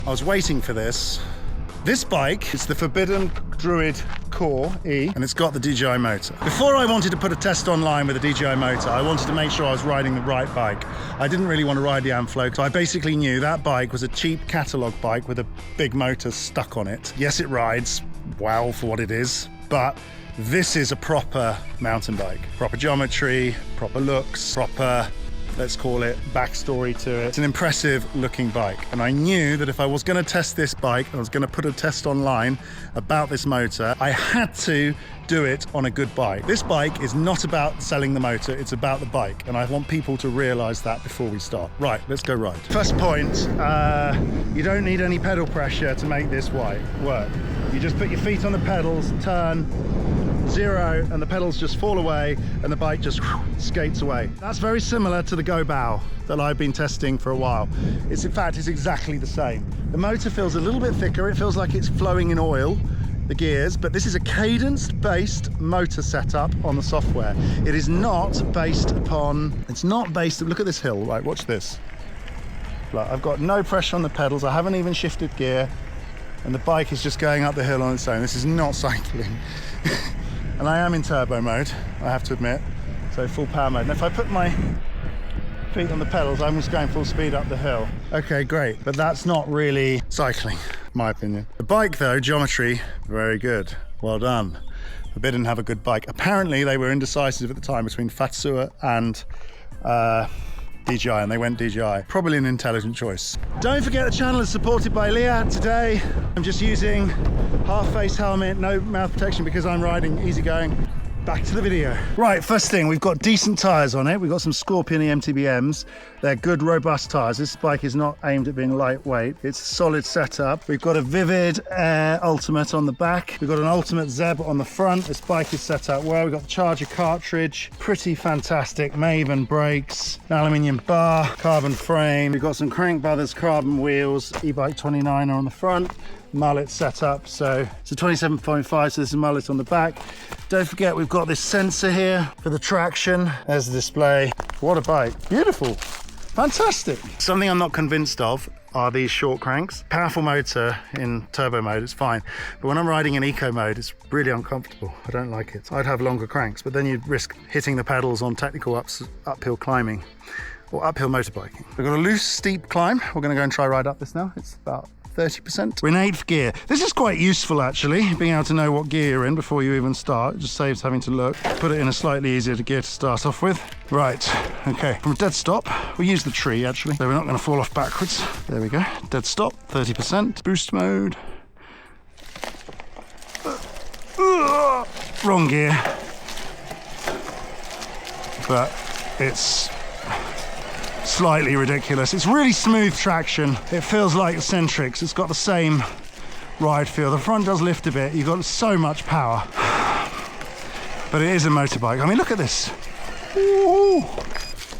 I was waiting for this. This bike is the Forbidden Druid CorE, and it's got the DJI motor. Before I wanted to put a test online with a DJI motor, I wanted to make sure I was riding the right bike. I didn't really want to ride the Amflow, so I basically knew that bike was a cheap catalogue bike with a big motor stuck on it. Yes, it rides well for what it is, but this is a proper mountain bike. Proper geometry, proper looks, proper, let's call it, backstory to it. It's an impressive looking bike. And I knew that if I was going to test this bike, I was going to put a test online about this motor, I had to do it on a good bike. This bike is not about selling the motor, it's about the bike. And I want people to realize that before we start. Right, let's go ride. First point, you don't need any pedal pressure to make this work. You just put your feet on the pedals, turn, 0, and the pedals just fall away and the bike just skates away. That's very similar to the Go Bow that I've been testing for a while. In fact, it's exactly the same. The motor feels a little bit thicker. It feels like it's flowing in oil, the gears, but this is a cadence-based motor setup on the software. It is not based upon, look at this hill, right, watch this. Like, I've got no pressure on the pedals. I haven't even shifted gear, and the bike is just going up the hill on its own. This is not cycling. And I am in turbo mode, I have to admit, so full power mode. And if I put my feet on the pedals, I'm just going full speed up the hill. Okay, great, but that's not really cycling, in my opinion. The bike though, geometry, very good, well done. Forbidden have a good bike. Apparently they were indecisive at the time between Fatsuya and DJI, and they went DJI. Probably an intelligent choice. Don't forget the channel is supported by Leah. Today I'm just using half-face helmet, no mouth protection because I'm riding easygoing. Back to the video. Right, first thing, we've got decent tyres on it. We've got some Scorpion eMTBMs. They're good, robust tyres. This bike is not aimed at being lightweight. It's a solid setup. We've got a Vivid Air Ultimate on the back. We've got an Ultimate Zeb on the front. This bike is set up well. We've got the charger cartridge. Pretty fantastic. Maven brakes, aluminium bar, carbon frame. We've got some Crank Brothers carbon wheels. E-Bike 29 are on the front. Mullet setup, so it's a 27.5, so this is mullet on the back. Don't forget we've got this sensor here for the traction. There's the display. What a bike, beautiful, fantastic. Something I'm not convinced of are these short cranks. Powerful motor in turbo mode, it's fine, but when I'm riding in eco mode, it's really uncomfortable. I don't like it. I'd have longer cranks, but then you'd risk hitting the pedals on technical uphill climbing or uphill motorbiking. We've got a loose, steep climb. We're gonna go and try ride up this now. It's about 30%. We're in 8th gear. This is quite useful actually, being able to know what gear you're in before you even start. It just saves having to look. Put it in a slightly easier gear to start off with. Right, okay, from dead stop, we use the tree actually, so we're not going to fall off backwards. There we go, dead stop, 30%. Boost mode. Wrong gear. But it's slightly ridiculous. It's really smooth traction. It feels like Centrix. It's got the same ride feel. The front does lift a bit. You've got so much power. But it is a motorbike. I mean, look at this. Ooh,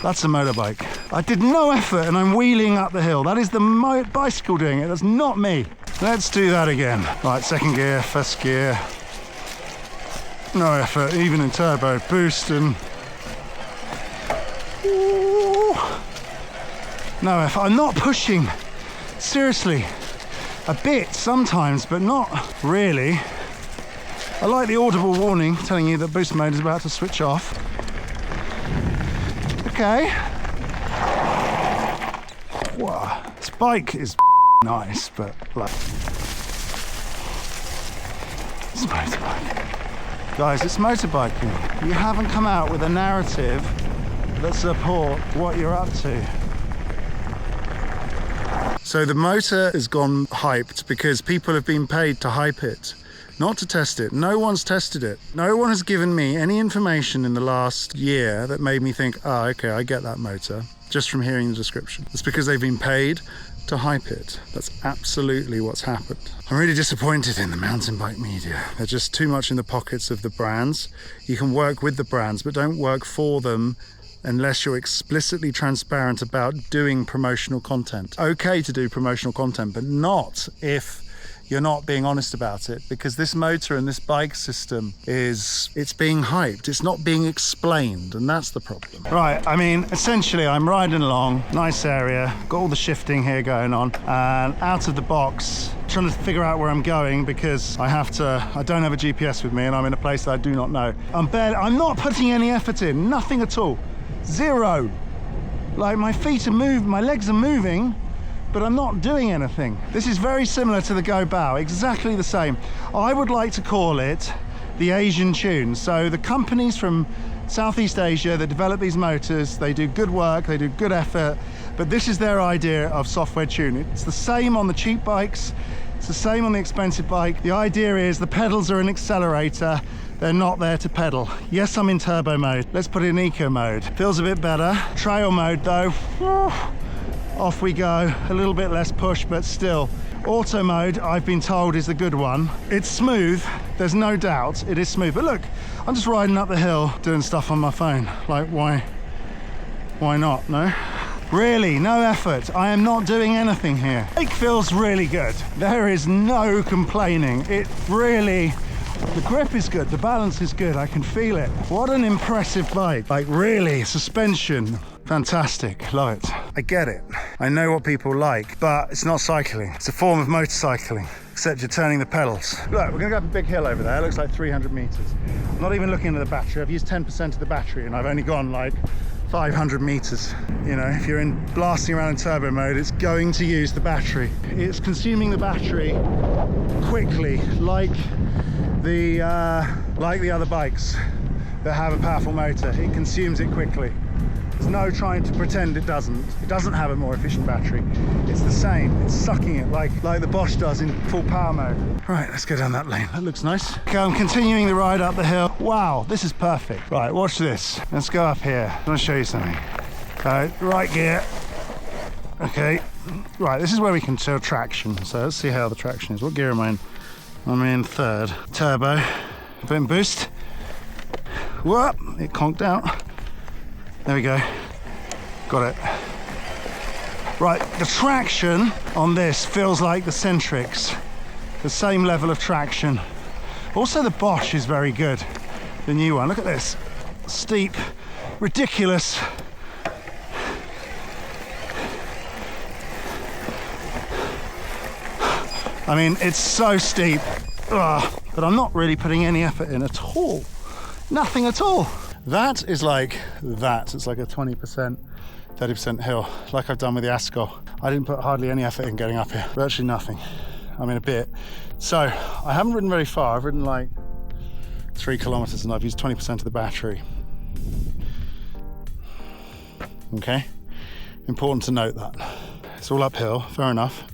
that's a motorbike. I did no effort and I'm wheeling up the hill. That is the bicycle doing it. That's not me. Let's do that again. Right, second gear, first gear. No effort, even in turbo. Boost and... Ooh. No effort. I'm not pushing. Seriously. A bit sometimes, but not really. I like the audible warning telling you that boost mode is about to switch off. Okay. Wow. This bike is nice, but like... It's motorbike. Guys, it's motorbiking. You haven't come out with a narrative that support what you're up to. So the motor has gone hyped because people have been paid to hype it, not to test it. No one's tested it. No one has given me any information in the last year that made me think, oh, okay, I get that motor, just from hearing the description. It's because they've been paid to hype it. That's absolutely what's happened. I'm really disappointed in the mountain bike media. They're just too much in the pockets of the brands. You can work with the brands, but don't work for them unless you're explicitly transparent about doing promotional content. Okay to do promotional content, but not if you're not being honest about it, because this motor and this bike system it's being hyped. It's not being explained, and that's the problem. Right, I mean, essentially I'm riding along, nice area, got all the shifting here going on, and out of the box, trying to figure out where I'm going because I don't have a GPS with me and I'm in a place that I do not know. I'm not putting any effort in, nothing at all, zero. Like my feet are moving, my legs are moving, but I'm not doing anything. This is very similar to the Go Bao, exactly the same. I would like to call it the Asian tune. So the companies from Southeast Asia that develop these motors, they do good work, they do good effort, but this is their idea of software tune. It's the same on the cheap bikes, it's the same on the expensive bike. The idea is the pedals are an accelerator, they're not there to pedal. Yes, I'm in turbo mode. Let's put it in eco mode. Feels a bit better. Trail mode though, off we go. A little bit less push, but still. Auto mode, I've been told, is the good one. It's smooth, there's no doubt, it is smooth. But look, I'm just riding up the hill, doing stuff on my phone. Like, why not, no? Really, no effort. I am not doing anything here. It feels really good. There is no complaining. It really, the grip is good, the balance is good, I can feel it. What an impressive bike. Like really, suspension, fantastic, love it. I get it. I know what people like, but it's not cycling. It's a form of motorcycling, except you're turning the pedals. Look, we're gonna go up a big hill over there. It looks like 300 meters. I'm not even looking at the battery. I've used 10% of the battery and I've only gone like 500 meters. You know, if you're blasting around in turbo mode, it's going to use the battery. It's consuming the battery quickly, like the other bikes that have a powerful motor. It consumes it quickly. There's no trying to pretend it doesn't. It doesn't have a more efficient battery. It's the same. It's sucking it like the Bosch does in full power mode. Right, let's go down that lane. That looks nice. Okay, I'm continuing the ride up the hill. Wow, this is perfect. Right, watch this. Let's go up here. I want to show you something. Right gear. Okay. Right, this is where we can tell traction. So let's see how the traction is. What gear am I in? I'm in third. Turbo. Put in boost. Whoop! It conked out. There we go. Got it. Right, the traction on this feels like the Centrix. The same level of traction. Also the Bosch is very good. The new one. Look at this. Steep. Ridiculous. I mean, it's so steep. Ugh, but I'm not really putting any effort in at all. Nothing at all. That is like that. It's like a 20%, 30% hill, like I've done with the Ascot. I didn't put hardly any effort in getting up here. Virtually nothing. I mean, a bit. So I haven't ridden very far. I've ridden like 3 kilometers and I've used 20% of the battery. Okay. Important to note that. It's all uphill, fair enough.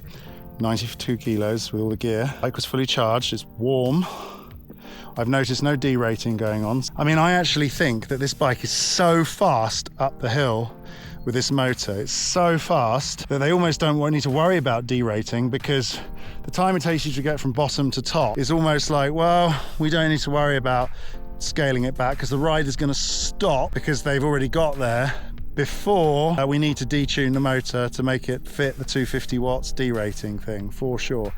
92 kilos with all the gear. Bike was fully charged, it's warm. I've noticed no derating going on. I mean, I actually think that this bike is so fast up the hill with this motor. It's so fast that they almost don't need to worry about derating, because the time it takes you to get from bottom to top is almost like, well, we don't need to worry about scaling it back because the ride is going to stop because they've already got there before we need to detune the motor to make it fit the 250 watts derating thing, for sure.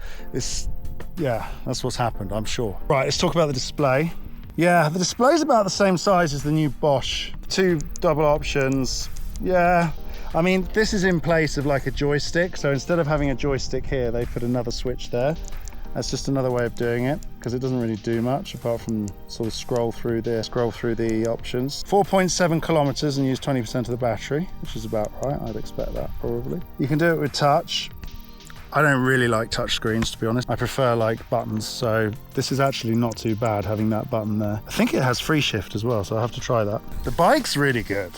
Yeah, that's what's happened, I'm sure. Right, let's talk about the display. Yeah, the display's about the same size as the new Bosch. 2 double options. Yeah, I mean, this is in place of like a joystick. So instead of having a joystick here, they put another switch there. That's just another way of doing it, because it doesn't really do much apart from sort of scroll through the options. 4.7 kilometers and use 20% of the battery, which is about right. I'd expect that probably. You can do it with touch. I don't really like touch screens, to be honest. I prefer like buttons, so this is actually not too bad having that button there. I think it has free shift as well, so I'll have to try that. The bike's really good.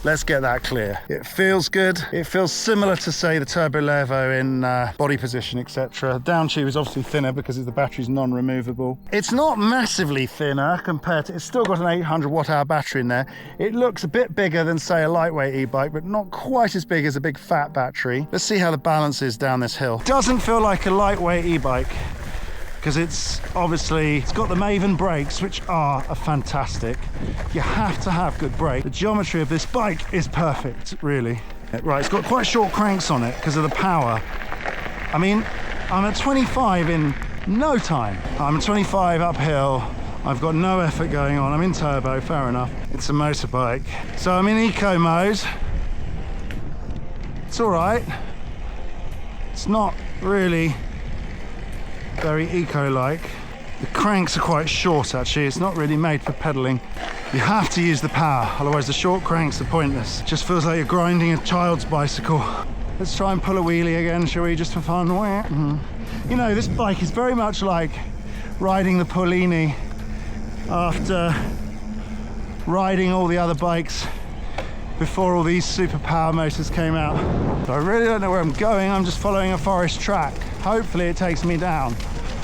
Let's get that clear. It feels good. It feels similar to, say, the Turbo Levo in body position, etc. Down tube is obviously thinner because the battery's non-removable. It's not massively thinner compared to, it's still got an 800 watt hour battery in there. It looks a bit bigger than, say, a lightweight e-bike, but not quite as big as a big fat battery. Let's see how the balance is down this hill. Doesn't feel like a lightweight e-bike, because it's got the Maven brakes, which are fantastic. You have to have good brakes. The geometry of this bike is perfect, really. Right, it's got quite short cranks on it because of the power. I mean, I'm at 25 in no time. I'm at 25 uphill. I've got no effort going on. I'm in turbo, fair enough. It's a motorbike. So I'm in eco mode. It's all right. It's not really very eco-like. The cranks are quite short actually. It's not really made for pedaling. You have to use the power, otherwise the short cranks are pointless. It just feels like you're grinding a child's bicycle. Let's try and pull a wheelie again, shall we, just for fun? You know, this bike is very much like riding the Paulini after riding all the other bikes before all these super power motors came out. So I really don't know where I'm going. I'm just following a forest track. Hopefully it takes me down.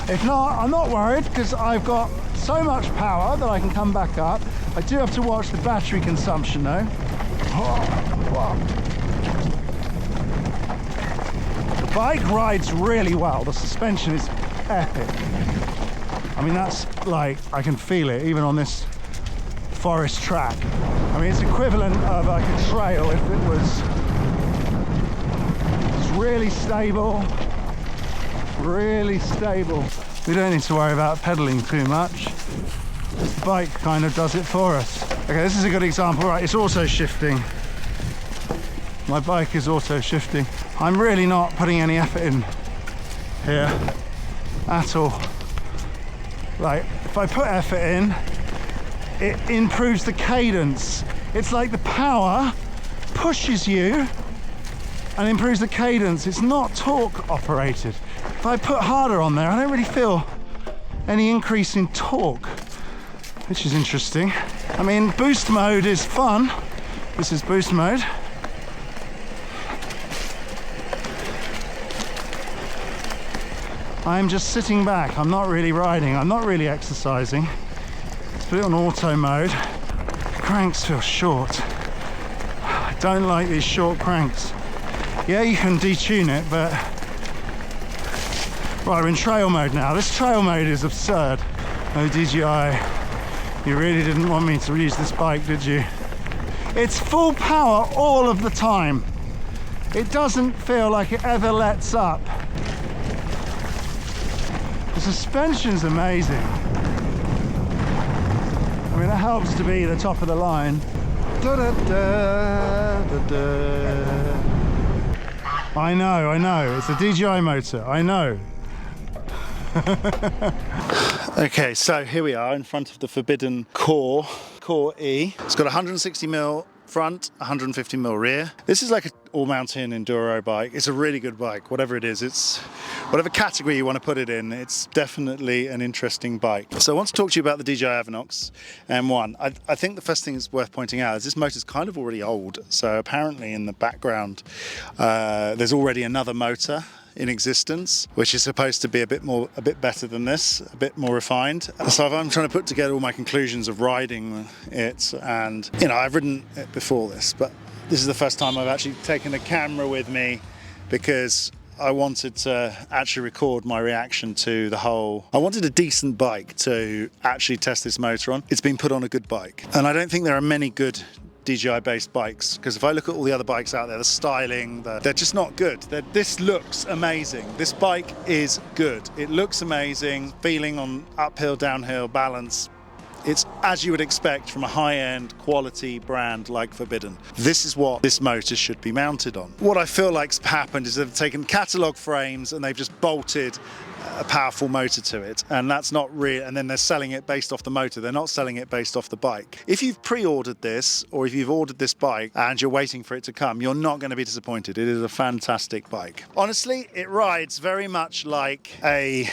If not, I'm not worried because I've got so much power that I can come back up. I do have to watch the battery consumption though. The bike rides really well. The suspension is epic. I mean, that's like, I can feel it even on this forest track. I mean, it's equivalent of like a trail if it was. It's really stable. Really stable. We don't need to worry about pedaling too much. This bike kind of does it for us. Okay, this is a good example, right? It's auto shifting. My bike is auto shifting. I'm really not putting any effort in here at all. Like, if I put effort in, it improves the cadence. It's like the power pushes you and improves the cadence. It's not torque operated. If I put harder on there, I don't really feel any increase in torque, which is interesting. I mean, boost mode is fun. This is boost mode. I'm just sitting back. I'm not really riding. I'm not really exercising. Let's put it on auto mode. The cranks feel short. I don't like these short cranks. Yeah, you can detune it, but right, we're in trail mode now. This trail mode is absurd. Oh, DJI, you really didn't want me to use this bike, did you? It's full power all of the time. It doesn't feel like it ever lets up. The suspension's amazing. I mean, it helps to be the top of the line. Da, da, da, da, da. I know, it's a DJI motor, I know. Okay, so here we are in front of the Forbidden CorE CorE. It's got 160mm front, 150mm rear. This is like an all-mountain enduro bike. It's a really good bike, whatever it is. It's whatever category you want to put it in, it's definitely an interesting bike. So I want to talk to you about the DJI Avinox M1. I think the first thing that's worth pointing out is this motor's kind of already old. So apparently in the background, there's already another motor in existence, which is supposed to be a bit better than this, a bit more refined. So I'm trying to put together all my conclusions of riding it, and you know, I've ridden it before this, but this is the first time I've actually taken a camera with me because I wanted to actually record my reaction to the whole. I wanted a decent bike to actually test this motor on. It's been put on a good bike, and I don't think there are many good DJI based bikes, because if I look at all the other bikes out there, the styling, they're just not good. This looks amazing. This bike is good. It looks amazing. Feeling on uphill, downhill, balance. It's as you would expect from a high-end quality brand like Forbidden. This is what this motor should be mounted on. What I feel like's happened is they've taken catalogue frames and they've just bolted a powerful motor to it, and that's not real. And then they're selling it based off the motor. They're not selling it based off the bike. If you've pre-ordered this, or if you've ordered this bike and you're waiting for it to come, you're not going to be disappointed. It is a fantastic bike. Honestly, it rides very much like a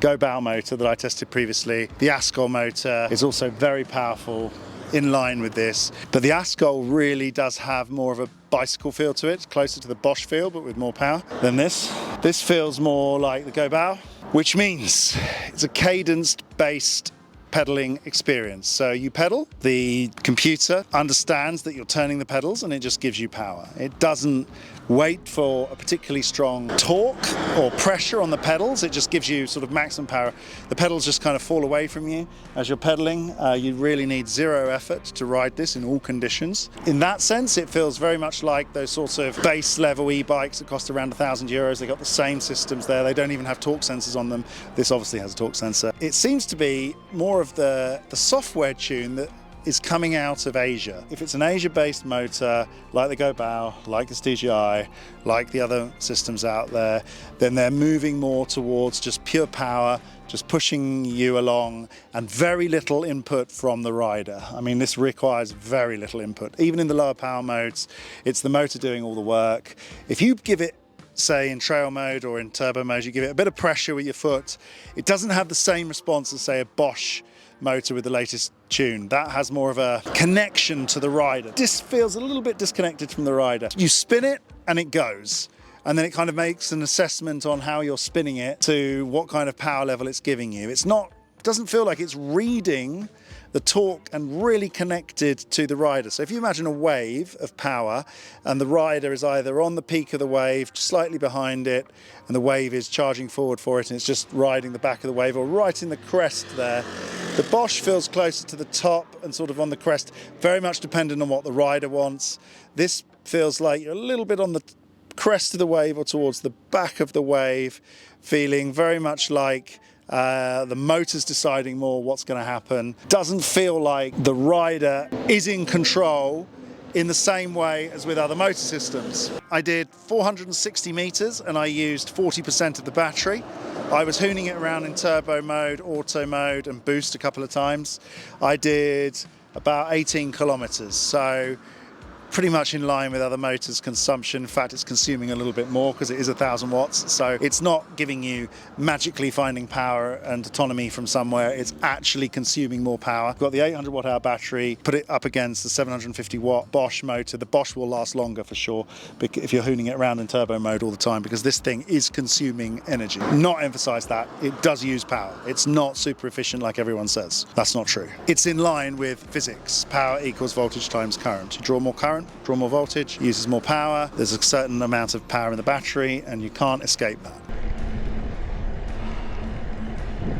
Go-Bow motor that I tested previously. The Ascol motor is also very powerful, in line with this, but the Ascol really does have more of a bicycle feel to it, closer to the Bosch feel, but with more power than this. This feels more like the Go-Bow, which means it's a cadenced based pedaling experience. So you pedal, the computer understands that you're turning the pedals, and it just gives you power. It doesn't wait for a particularly strong torque or pressure on the pedals. It just gives you sort of maximum power. The pedals just kind of fall away from you as you're pedaling. You really need zero effort to ride this in all conditions. In that sense, it feels very much like those sorts of base level e-bikes that cost around €1,000. They got the same systems there. They don't even have torque sensors on them. This obviously has a torque sensor. It seems to be more of the software tune that is coming out of Asia. If it's an Asia-based motor, like the Gobao, like this DJI, like the other systems out there, then they're moving more towards just pure power, just pushing you along, and very little input from the rider. I mean, this requires very little input. Even in the lower power modes, it's the motor doing all the work. If you give it, say in trail mode or in turbo mode, you give it a bit of pressure with your foot, it doesn't have the same response as, say, a Bosch motor with the latest tune. That has more of a connection to the rider. This feels a little bit disconnected from the rider. You spin it and it goes, and then it kind of makes an assessment on how you're spinning it to what kind of power level it's giving you. It doesn't feel like it's reading the torque and really connected to the rider. So if you imagine a wave of power and the rider is either on the peak of the wave, slightly behind it, and the wave is charging forward for it and it's just riding the back of the wave, or right in the crest there. The Bosch feels closer to the top and sort of on the crest, very much dependent on what the rider wants. This feels like you're a little bit on the crest of the wave or towards the back of the wave, feeling very much like the motor's deciding more what's going to happen. Doesn't feel like the rider is in control in the same way as with other motor systems. I did 460 meters and I used 40% of the battery. I was hooning it around in turbo mode, auto mode and boost a couple of times. I did about 18 kilometers, so pretty much in line with other motors' consumption. In fact, it's consuming a little bit more because it is 1,000 watts. So it's not giving you magically finding power and autonomy from somewhere. It's actually consuming more power. I've got the 800 watt hour battery, put it up against the 750 watt Bosch motor. The Bosch will last longer for sure if you're hooning it around in turbo mode all the time, because this thing is consuming energy. Not emphasize that, it does use power. It's not super efficient like everyone says. That's not true. It's in line with physics. Power equals voltage times current. You draw more current, draw more voltage, uses more power. There's a certain amount of power in the battery and you can't escape that.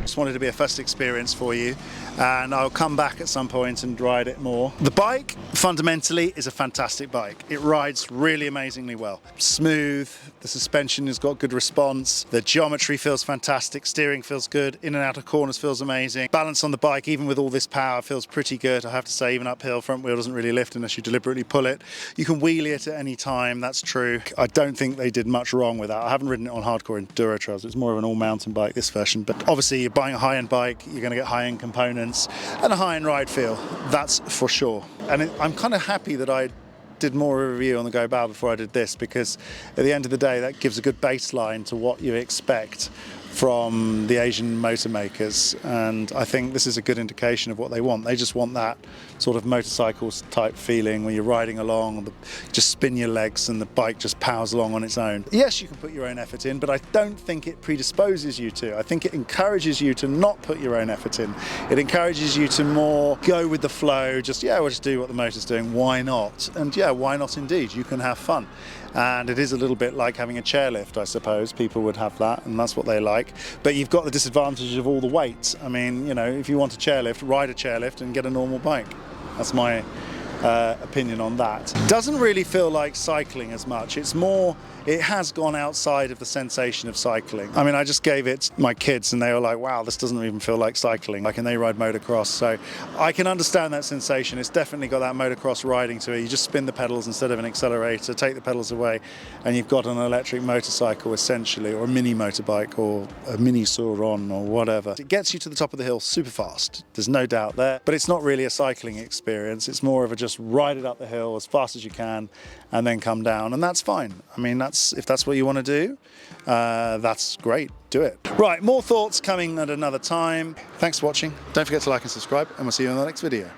Just wanted to be a first experience for you, and I'll come back at some point and ride it more. The bike fundamentally is a fantastic bike. It rides really amazingly well. Smooth, the suspension has got good response, the geometry feels fantastic, steering feels good, in and out of corners feels amazing. Balance on the bike, even with all this power, feels pretty good. I have to say, even uphill, front wheel doesn't really lift unless you deliberately pull it. You can wheelie it at any time, that's true. I don't think they did much wrong with that. I haven't ridden it on hardcore Enduro trails. It's more of an all-mountain bike, this version, but obviously you're buying a high-end bike, you're going to get high-end components and a high-end ride feel, that's for sure. And I'm kind of happy that I did more of a review on the Gobao before I did this, because at the end of the day that gives a good baseline to what you expect from the Asian motor makers, and I think this is a good indication of what they want. They just want that sort of motorcycles type feeling where you're riding along, just spin your legs and the bike just powers along on its own. Yes, you can put your own effort in, but I don't think it predisposes you to. I think it encourages you to not put your own effort in. It encourages you to more go with the flow, just, yeah, we'll just do what the motor's doing, why not? And yeah, why not indeed? You can have fun. And it is a little bit like having a chairlift, I suppose. People would have that, and that's what they like. But you've got the disadvantage of all the weight. I mean, you know, if you want a chairlift, ride a chairlift and get a normal bike. That's my opinion on that. Doesn't really feel like cycling as much. It's more, it has gone outside of the sensation of cycling. I mean, I just gave it my kids and they were like, wow, this doesn't even feel like cycling. Like, and they ride motocross. So I can understand that sensation. It's definitely got that motocross riding to it. You just spin the pedals instead of an accelerator, take the pedals away, and you've got an electric motorcycle essentially, or a mini motorbike, or a mini Sauron, or whatever. It gets you to the top of the hill super fast. There's no doubt there, but it's not really a cycling experience. It's more of a just ride it up the hill as fast as you can and then come down, and that's fine. I mean, if that's what you want to do, that's great, do it. Right, more thoughts coming at another time. Thanks for watching. Don't forget to like and subscribe, and we'll see you in the next video.